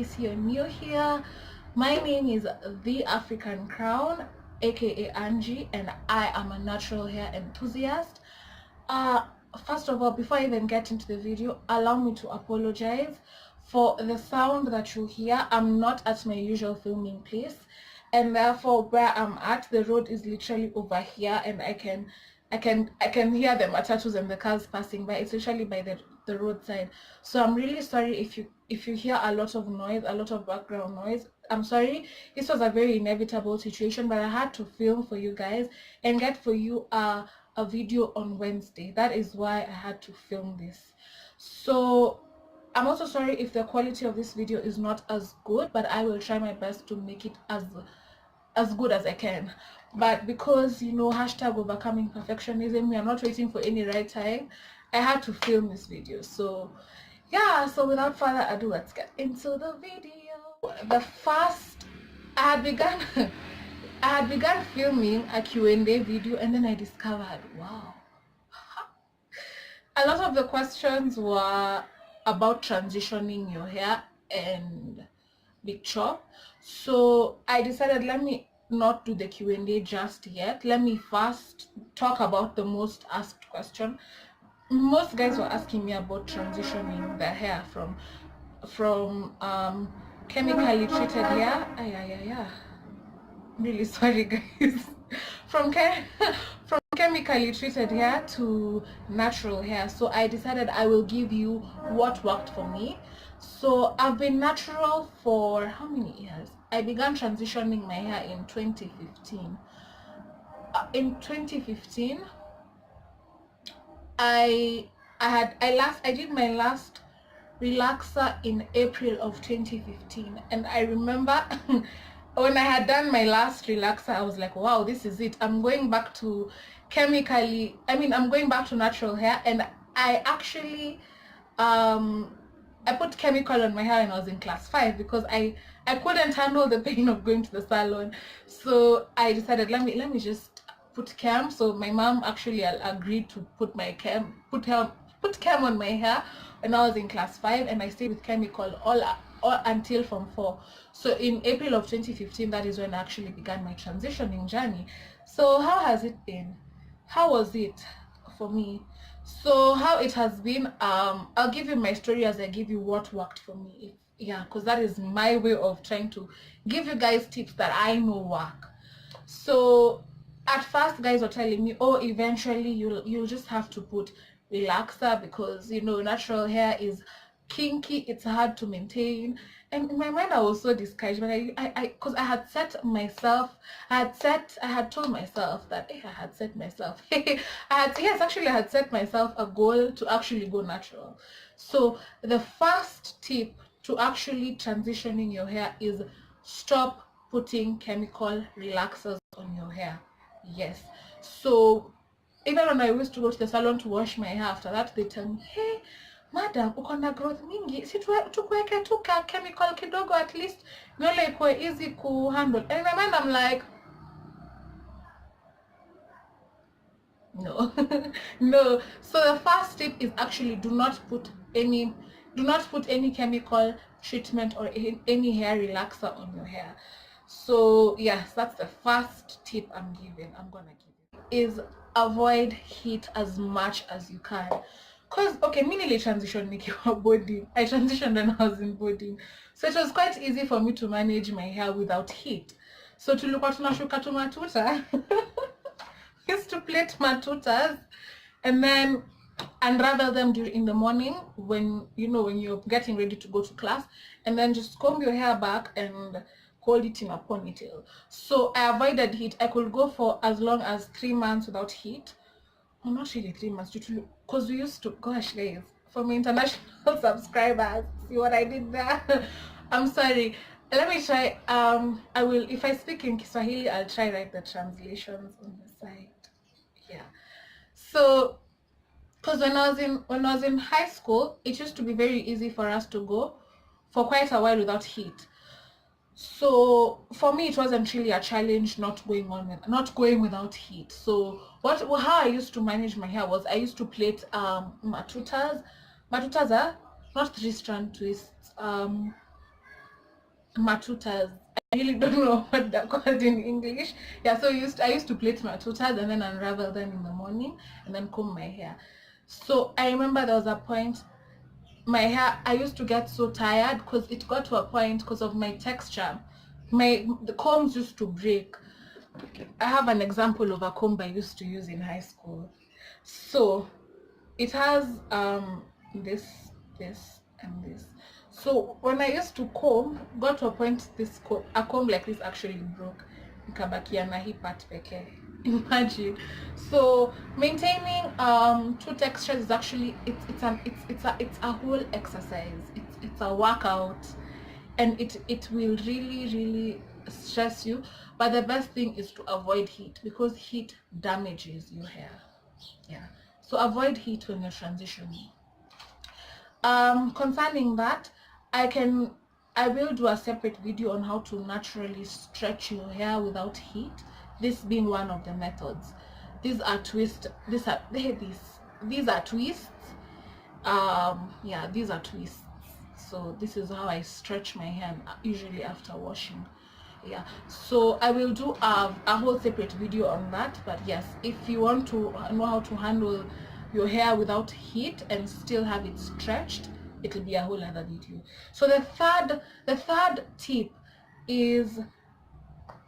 case you're new here, my name is The African Crown, aka Angie, and I am a natural hair enthusiast. First of all, before I even get into the video, allow me to apologize for the sound that you hear. I'm not at my usual filming place, and therefore where I'm at, the road is literally over here, and I can hear the matatus and the cars passing by. It's literally by the roadside. So I'm really sorry if you hear a lot of noise, a lot of background noise. I'm sorry. This was a very inevitable situation, but I had to film for you guys and get for you a video on Wednesday. That is why I had to film this. So I'm also sorry if the quality of this video is not as good, but I will try my best to make it as good as I can. But because, you know, hashtag overcoming perfectionism, we are not waiting for any right time, I had to film this video. So yeah, so without further ado, let's get into the video. The first, I had begun filming a Q&A video, and then I discovered, wow, a lot of the questions were about transitioning your hair and big chop. So I decided, let me not do the Q&A just yet. Let me first talk about the most asked question. Most guys were asking me about transitioning their hair from chemically treated hair. Yeah. Really sorry, guys. from chemically treated hair to natural hair. So I decided I will give you what worked for me. So I've been natural for how many years? I began transitioning my hair in 2015. In 2015, I did my last relaxer in April of 2015, and I remember when I had done my last relaxer, I was like, wow, this is it. I'm going back to I'm going back to natural hair. And I actually I put chemical on my hair when I was in class 5 because I couldn't handle the pain of going to the salon. So I decided, let me just put chem. So my mom actually agreed to put chem on my hair when I was in class 5, and I stayed with chemical all until Form 4. So in April of 2015, that is when I actually began my transitioning journey. So how has it been? How was it for me? So how it has been, I'll give you my story as I give you what worked for me. Yeah, because that is my way of trying to give you guys tips that I know work. So at first, guys were telling me, oh, eventually you'll just have to put relaxer because, you know, natural hair is kinky, it's hard to maintain. And in my mind I was so discouraged, but because I had told myself that I had set myself a goal to actually go natural. So the first tip to actually transitioning your hair is stop putting chemical relaxers on your hair. Yes. So even when I used to go to the salon to wash my hair, after that they tell me, hey madam, uko na growth mingi, si tukuweke tu ka chemical kidogo, at least nywele ikuwe easy ku handle. And in my mind I'm like, no. No. So the first tip is actually do not put any chemical treatment or any hair relaxer on your hair. So yes, that's the first tip I'm gonna give you, is avoid heat as much as you can. Cause okay, me nili transition nikiwa boarding. I transitioned when I was in boarding, so it was quite easy for me to manage my hair without heat. So tulikuwa tunashuka tu matuta used to plait matutas and then unravel them in the morning when you're getting ready to go to class, and then just comb your hair back and hold it in a ponytail. So I avoided heat. I could go for as long as 3 months without heat. Well, not really 3 months, because we used to, gosh guys, for my international subscribers, see what I did there? I'm sorry. Let me try. I will, if I speak in Kiswahili, I'll try write the translations on the side. Yeah. So because when I was in high school, it used to be very easy for us to go for quite a while without heat. So for me, it wasn't really a challenge not going without heat. So how I used to manage my hair was I used to plait matutas. Matutas are not 3-strand twists. matutas. I really don't know what they're called in English. Yeah, so I used to plait matutas and then unravel them in the morning and then comb my hair. So I remember there was a point my hair, I used to get so tired because it got to a point because of my texture. The combs used to break. I have an example of a comb I used to use in high school. So it has this, and this. So when I used to comb, got to a point a comb like this actually broke. Nikabakia na hii part pekee. Imagine. So maintaining two textures is actually it's a whole exercise. It's a workout, and it will really stress you. But the best thing is to avoid heat, because heat damages your hair. Yeah, so avoid heat when you're transitioning. Concerning that, I will do a separate video on how to naturally stretch your hair without heat, this being one of the methods. These are twists. These are twists. Yeah, these are twists. So this is how I stretch my hair, usually after washing. Yeah, so I will do a whole separate video on that. But yes, if you want to know how to handle your hair without heat and still have it stretched, it'll be a whole other video. So the third tip is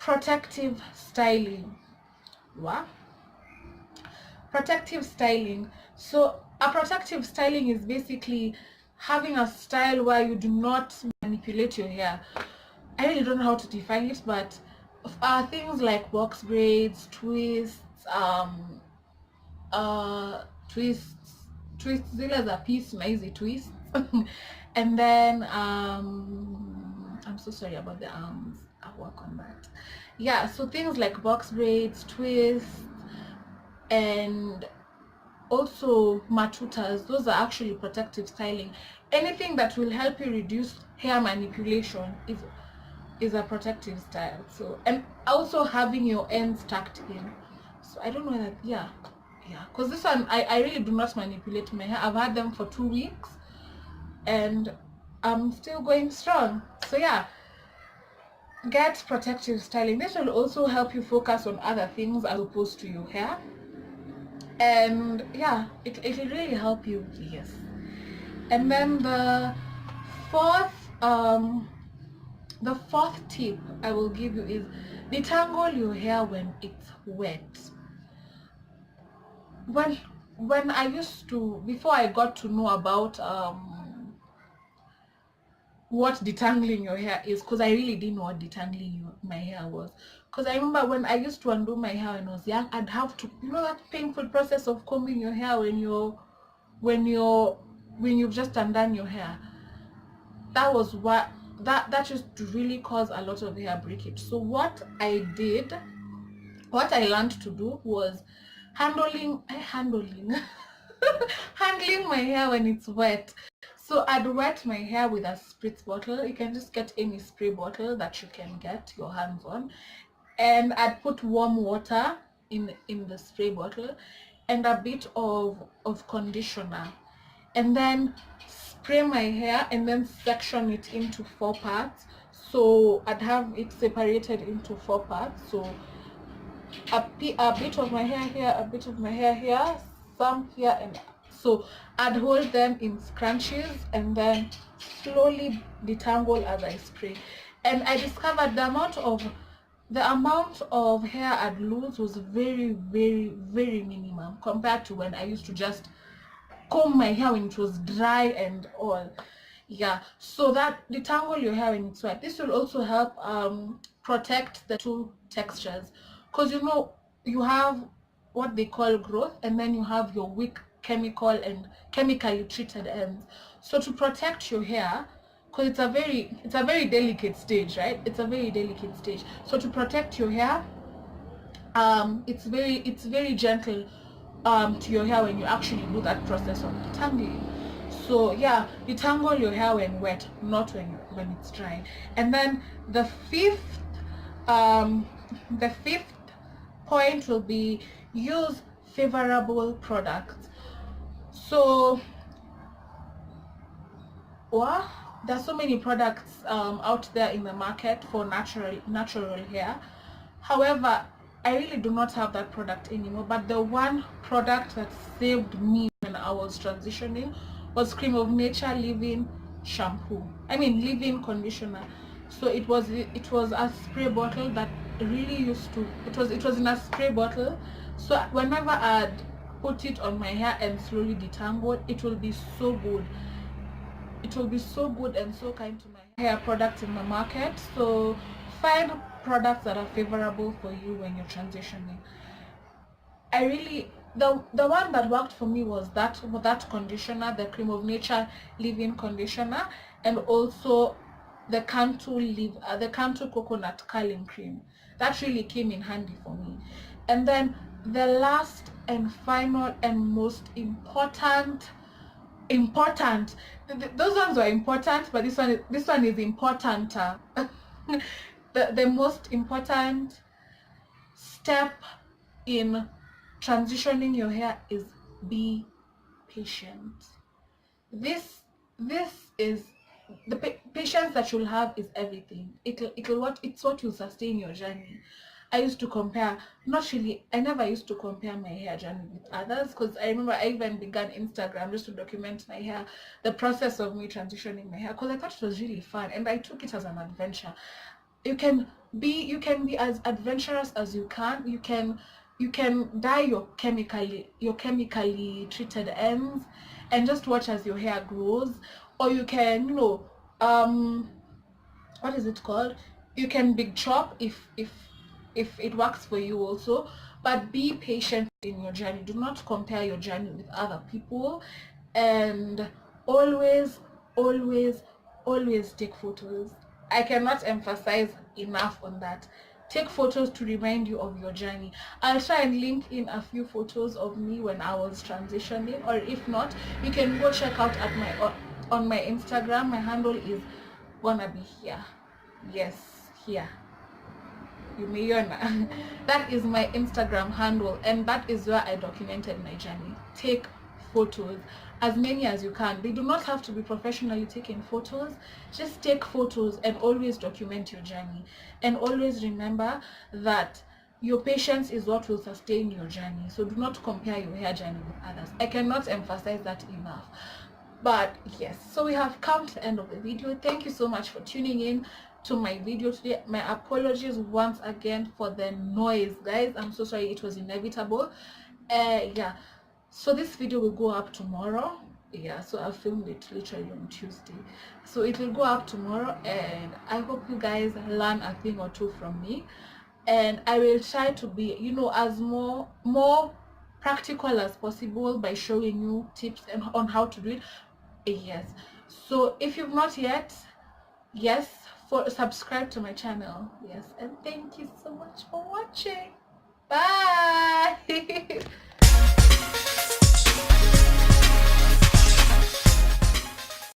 protective styling. What? Protective styling. So a protective styling is basically having a style where you do not manipulate your hair. I really don't know how to define it, but things like box braids, twists, zile za piece na hizi twists. And then I'm so sorry about the arms. I'll work on that. Yeah, so things like box braids, twists, and also matutas, those are actually protective styling. Anything that will help you reduce hair manipulation is a protective style. So, and also having your ends tucked in. So I don't know that, yeah, because this one I really do not manipulate my hair. I've had them for 2 weeks and I'm still going strong. So yeah, get protective styling. This will also help you focus on other things as opposed to your hair. And yeah, it will really help you. Yes. And then the fourth tip I will give you is detangle your hair when it's wet. When I used to, before I got to know about what detangling your hair is, because I really didn't know what detangling my hair was. Because I remember when I used to undo my hair when I was young, I'd have to, you know, that painful process of combing your hair when you've just undone your hair. That was what that used to really cause a lot of hair breakage. So what I learned to do was handling handling my hair when it's wet. So I'd wet my hair with a spritz bottle. You can just get any spray bottle that you can get your hands on, and I'd put warm water in the spray bottle and a bit of conditioner, and then spray my hair and then section it into 4 parts. So I'd have it separated into 4 parts. So a bit of my hair here, a bit of my hair here, some here, and so I'd hold them in scrunchies and then slowly detangle as I spray. And I discovered the amount of hair I'd lose was very minimum compared to when I used to just comb my hair when it was dry and all. Yeah, so that detangle your hair when it's wet. This will also help protect the two textures, because you know you have what they call growth, and then you have your weak chemically treated ends. So to protect your hair, because it's a very delicate stage, right? It's a very delicate stage. So to protect your hair, it's very gentle to your hair when you actually do that process of detangling. So yeah, detangle your hair when wet, not when it's dry. And then the fifth point will be use favorable products. So what? there's so many products out there in the market for natural hair. However, I really do not have that product anymore, but the one product that saved me when I was transitioning was Cream of Nature leave-in shampoo. I mean leave-in conditioner. So it was a spray bottle that really used to, it was in a spray bottle. So whenever I'd put it on my hair and slowly detangle, it will be so good. It will be so good and so kind to my hair products in the market. So find products that are favorable for you when you're transitioning. I really, the one that worked for me was that conditioner, the Cream of Nature leave-in conditioner, and also the Cantu coconut curling cream. That really came in handy for me. And then the last and final and most important, those ones were important, but this one is important. The most important step in transitioning your hair is be patient. This is the patience that you'll have is everything. It's what will sustain your journey. I used to compare, not really, I never used to compare my hair journey with others, because I remember I even began Instagram just to document my hair, the process of me transitioning my hair, because I thought it was really fun and I took it as an adventure. You can be as adventurous as you can. You can dye your chemically treated ends and just watch as your hair grows, or you can, what is it called, you can big chop if it works for you also. But be patient in your journey. Do not compare your journey with other people, and always always take photos. I cannot emphasize enough on that. Take photos to remind you of your journey. I'll try and link in a few photos of me when I was transitioning, or if not, you can go check out at my on my Instagram. My handle is gonna be here. Yes, here. Umeiona. That is my Instagram handle, and that is where I documented my journey. Take photos, as many as you can. They do not have to be professionally taken photos. Just take photos and always document your journey, and always remember that your patience is what will sustain your journey. So do not compare your hair journey with others. I cannot emphasize that enough. But yes, so we have come to the end of the video. Thank you so much for tuning in to my video today. My apologies once again for the noise, guys. I'm so sorry, it was inevitable. Yeah, so this video will go up tomorrow. Yeah, so I filmed it literally on Tuesday, so it will go up tomorrow, and I hope you guys learn a thing or two from me, and I will try to be, as more practical as possible by showing you tips and on how to do it. Yes, so if you've not yet, yes, subscribe to my channel. Yes, and thank you so much for watching. Bye.